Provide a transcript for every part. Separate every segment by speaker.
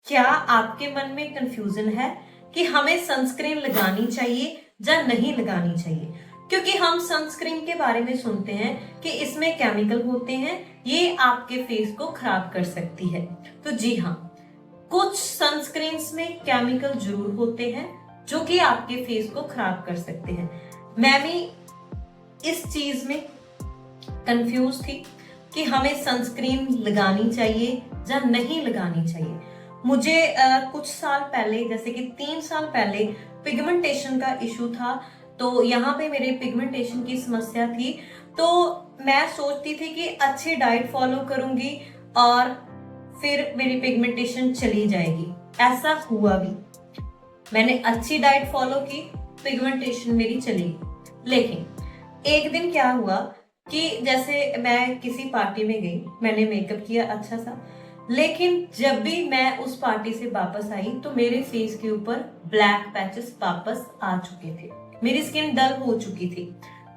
Speaker 1: क्या आपके मन में कंफ्यूजन है कि हमें सनस्क्रीन लगानी चाहिए या नहीं लगानी चाहिए? क्योंकि हम सनस्क्रीन के बारे में सुनते हैं कि इसमें केमिकल होते हैं, ये आपके फेस को खराब कर सकती है। तो जी हाँ, कुछ सनस्क्रीन्स में केमिकल जरूर होते हैं जो कि आपके फेस को खराब कर सकते हैं। मैं भी इस चीज में कंफ्यूज थी कि हमें सनस्क्रीन लगानी चाहिए या नहीं लगानी चाहिए। मुझे कुछ साल पहले, जैसे कि 3 साल पहले, पिगमेंटेशन का इशू था। तो यहाँ पे मेरे पिगमेंटेशन की समस्या थी। तो मैं सोचती थी कि अच्छी डाइट फॉलो करूंगी और फिर मेरी पिगमेंटेशन चली जाएगी। ऐसा हुआ भी। मैंने अच्छी डाइट फॉलो की, पिगमेंटेशन मेरी चली गई। लेकिन एक दिन क्या हुआ कि जैसे मैं किसी पार्टी में गई, मैंने मेकअप किया अच्छा सा, लेकिन जब भी मैं उस पार्टी से वापस आई तो मेरे फेस के ऊपर ब्लैक पैचेस वापस आ चुके थे। मेरी स्किन डल हो चुकी थी।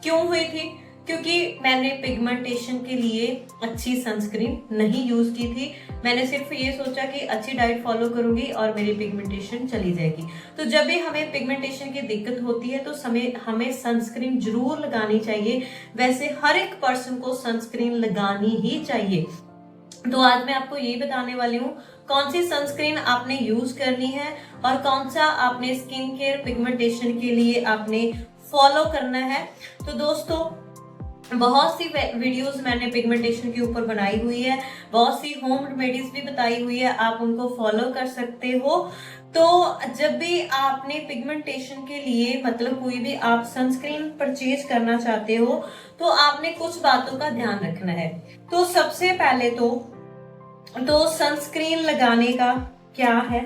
Speaker 1: क्यों हुई थी? क्योंकि मैंने पिगमेंटेशन के लिए अच्छी सनस्क्रीन नहीं यूज की थी। मैंने सिर्फ ये सोचा कि अच्छी डाइट फॉलो करूंगी और मेरी पिगमेंटेशन चली जाएगी। तो जब भी हमें पिगमेंटेशन की दिक्कत होती है तो हमें सनस्क्रीन जरूर लगानी चाहिए। वैसे हर एक पर्सन को सनस्क्रीन लगानी ही चाहिए। तो आज मैं आपको ये बताने वाली हूँ कौन सी सनस्क्रीन आपने यूज करनी है और कौन सा आपने स्किन केयर पिगमेंटेशन के लिए आपने फॉलो करना है। तो दोस्तों, बहुत सी वीडियोस मैंने पिगमेंटेशन के ऊपर बनाई हुई है, बहुत सी होम रेमेडीज भी बताई हुई है, आप उनको फॉलो कर सकते हो। तो जब भी आपने पिगमेंटेशन के लिए मतलब कोई भी आप सनस्क्रीन परचेज करना चाहते हो तो आपने कुछ बातों का ध्यान रखना है। तो सबसे पहले तो सनस्क्रीन लगाने का क्या है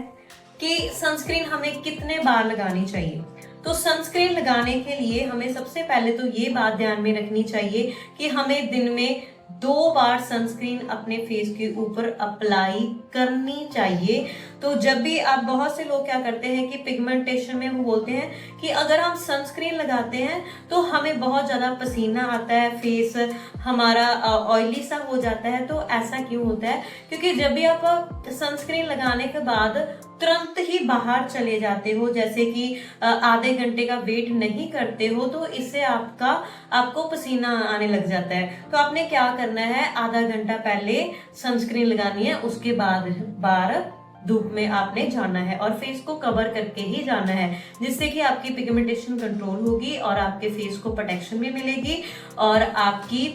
Speaker 1: कि सनस्क्रीन हमें कितने बार लगानी चाहिए। तो सनस्क्रीन लगाने के लिए हमें सबसे पहले तो ये बात ध्यान में रखनी चाहिए कि हमें दिन में 2 बार सनस्क्रीन अपने फेस के ऊपर अप्लाई करनी चाहिए। तो जब भी आप, बहुत से लोग क्या करते हैं कि पिगमेंटेशन में वो बोलते हैं कि अगर हम सनस्क्रीन लगाते हैं तो हमें बहुत ज्यादा पसीना आता है, फेस हमारा ऑयली सा हो जाता है। तो ऐसा क्यों होता है? क्योंकि जब भी आप सनस्क्रीन लगाने के बाद तुरंत ही बाहर चले जाते हो, जैसे कि आधे घंटे का वेट नहीं करते हो, तो इससे आपको पसीना आने लग जाता है। तो आपने क्या करना है, आधा घंटा पहले सनस्क्रीन लगानी है, उसके बाद बार धूप में आपने जाना है और फेस को कवर करके ही जाना है, जिससे कि आपकी पिगमेंटेशन कंट्रोल होगी और आपके फेस को प्रोटेक्शन भी मिलेगी और आपकी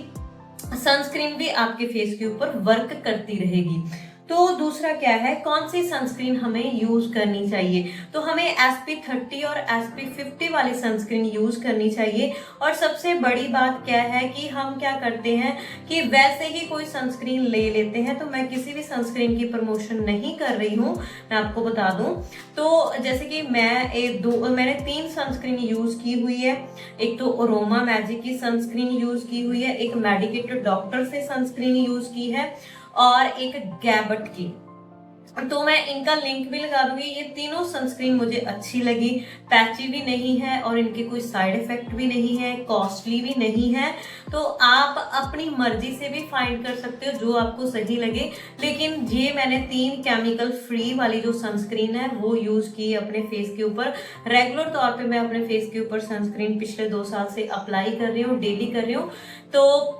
Speaker 1: सनस्क्रीन भी आपके फेस के ऊपर वर्क करती रहेगी। तो दूसरा क्या है, कौन सी सनस्क्रीन हमें यूज करनी चाहिए। तो हमें SP30 और SP50 वाली सनस्क्रीन यूज करनी चाहिए। और सबसे बड़ी बात क्या है कि हम क्या करते हैं कि वैसे ही कोई सनस्क्रीन ले लेते हैं। तो मैं किसी भी सनस्क्रीन की प्रमोशन नहीं कर रही हूँ, मैं आपको बता दूं। तो जैसे कि मैंने 3 सनस्क्रीन यूज की हुई है। एक तो अरोमा मैजिक की सनस्क्रीन यूज की हुई है, एक मेडिकेटेड डॉक्टर से सनस्क्रीन यूज की है और एक गैबट की। तो मैं इनका लिंक भी लगा दूंगी। ये तीनों सनस्क्रीन मुझे अच्छी लगी, पैची भी नहीं है और इनके कोई साइड इफेक्ट भी नहीं है, कॉस्टली भी नहीं है। तो आप अपनी मर्जी से भी फाइंड कर सकते हो जो आपको सही लगे। लेकिन ये मैंने 3 केमिकल फ्री वाली जो सनस्क्रीन है वो यूज की अपने फेस के ऊपर। रेगुलर तौर पे मैं अपने फेस के ऊपर सनस्क्रीन पिछले 2 साल से अप्लाई कर रही हूँ, डेली कर रही हूँ। तो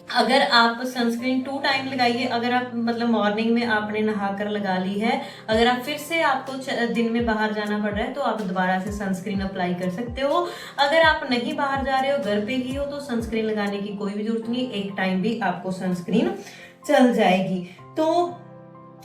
Speaker 1: अगर आप सनस्क्रीन 2 टाइम लगाइए, अगर आप मतलब मॉर्निंग में आपने नहाकर लगा ली है, अगर आप फिर से आपको दिन में बाहर जाना पड़ रहा है तो आप दोबारा से सनस्क्रीन अप्लाई कर सकते हो। अगर आप नहीं बाहर जा रहे हो, घर पे ही हो, तो सनस्क्रीन लगाने की कोई भी जरूरत नहीं, एक टाइम भी आपको सनस्क्रीन चल जाएगी। तो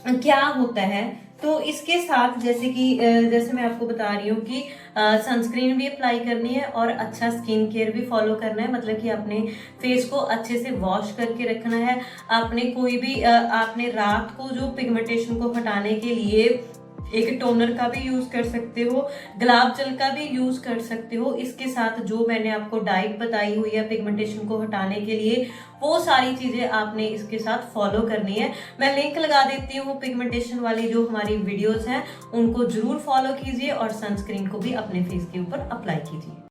Speaker 1: क्या होता है, तो इसके साथ जैसे मैं आपको बता रही हूँ कि सनस्क्रीन भी अप्लाई करनी है और अच्छा स्किन केयर भी फॉलो करना है। मतलब कि अपने फेस को अच्छे से वॉश करके रखना है। आपने रात को जो पिगमेंटेशन को हटाने के लिए एक टोनर का भी यूज कर सकते हो, गुलाब जल का भी यूज कर सकते हो। इसके साथ जो मैंने आपको डाइट बताई हुई है पिगमेंटेशन को हटाने के लिए, वो सारी चीजें आपने इसके साथ फॉलो करनी है। मैं लिंक लगा देती हूँ पिगमेंटेशन वाली जो हमारी वीडियोस हैं, उनको जरूर फॉलो कीजिए और सनस्क्रीन को भी अपने फेस के ऊपर अप्लाई कीजिए।